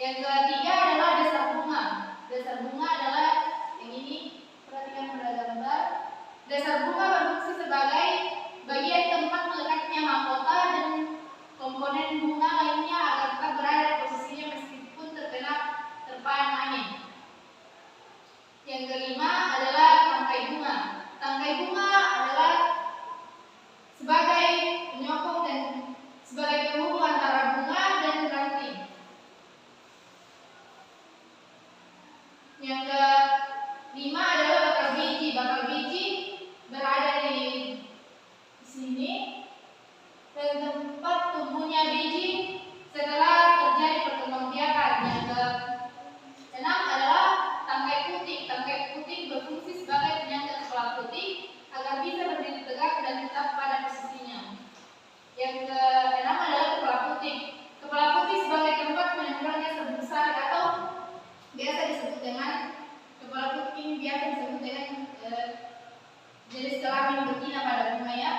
Yang ketiga adalah dasar bunga. Dasar bunga adalah yang ini, perhatikan pada gambar. Dasar bunga berfungsi sebagai bagian tempat melekatnya mahkota dan komponen bunga lainnya agar tetap berada posisinya meskipun terkena terpaan angin. Yang kelima adalah tangkai bunga. Tangkai bunga adalah sebagai penyokong dan sebagai penghubung antara bunga dan ranting. Yang kelima adalah bakal biji. Bakal biji berada di sini dan tempat tumbuhnya biji setelah terjadi perkembangbiakan. Yang keenam adalah tangkai puting. Tangkai puting berfungsi sebagai penyangga kepala puting agar bisa berdiri tegak dan tetap pada posisinya. Yang keenam adalah kepala puting. Kepala puting sebagai tempat menempelnya serbuk sari atau biasa disebut dengan kepala puting, biasa disebut dengan jenis kelamin betina pada bunga ya.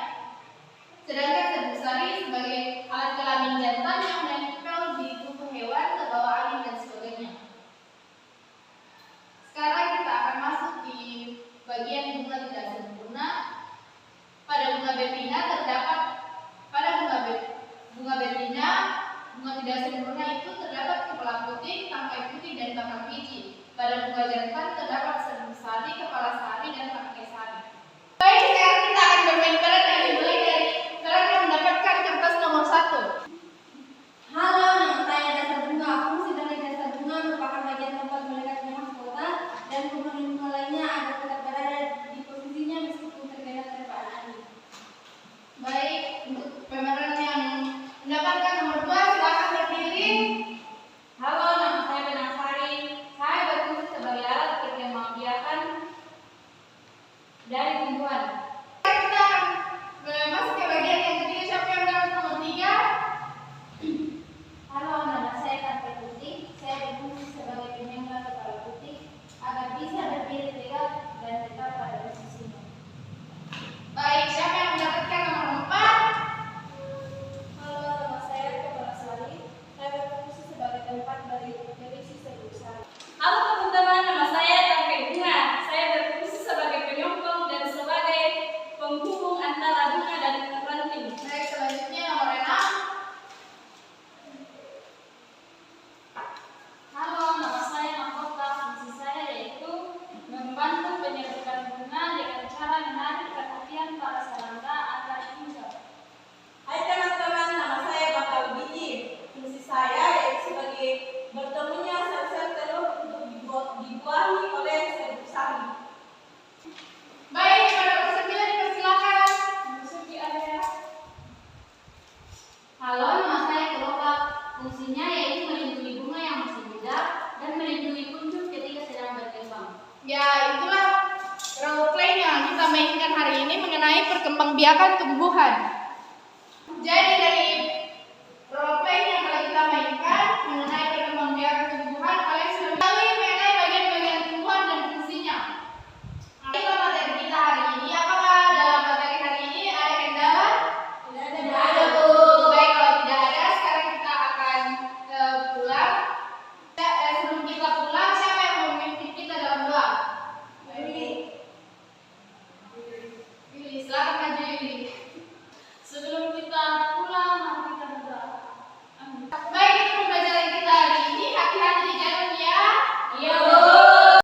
Sedangkan serbuk sari sebagai alat kelamin jantan yang menempel di tubuh hewan, terbawa angin dan sebagainya. Sekarang kita akan masuk di bagian bunga tidak sempurna. Pada bunga betina terdapat bunga betina, bunga tidak sempurna itu terdapat kepala puting, tangkai puting dan bakal biji. Pada bunga jantan terdapat serbuk sari, kepala sari dan tangkai sari. Baik, sekarang kita akan bermain peran yang dimulai dari peran yang mendapatkan kertas nomor 1. Halo, nama saya Dasar Bunga. Fungsi dari dasar bunga merupakan bagian tempat melekatnya mahkota dan komponen bunga lainnya agar tetap berada di posisinya meskipun terkena terpaan angin. Baik, untuk pemeran yang mendapatkan nomor 2 silakan berdiri. Halo, nama saya Benasari. Saya berfungsi sebagai alat perkembangbiakan dari tumbuhan. Kita akan masuk ke bagian yang ketiga. Siapa yang dapat nomor 3? Halo, nama saya Tangkai Puting. Saya berfungsi sebagai penyangga kepala puting agar bisa berdiri tegak dan tetap pada posisinya. Baik, siapa yang mendapatkan nomor 4? Halo, nama saya Kepala Sari. Saya berfungsi sebagai tempat berisi serbuk sari. Halo teman-teman, nama saya Tangkai Bunga. Saya berfungsi sebagai penyokong dan sebagai penghubung antara bunga dan ranting. Baik, selanjutnya nomor 6. Halo, nama saya Mahkota. Fungsi saya yaitu membantu penyerbukan bunga dengan cara menarik perhatian para serangga agar muncul. Hai teman-teman, nama saya Bakal Biji. Fungsi saya yaitu sebagai bertemunya sel-sel telur untuk dibuahi oleh serbuk sari. Baik, pada nomor 9 dipersilakan. Memasuki area. Halo, nama saya Kelopak. Fungsinya yaitu melindungi bunga yang masih muda dan melindungi kuncup ketika sedang berkembang. Ya, itulah role play yang kita mainkan hari ini mengenai perkembangbiakan tumbuhan.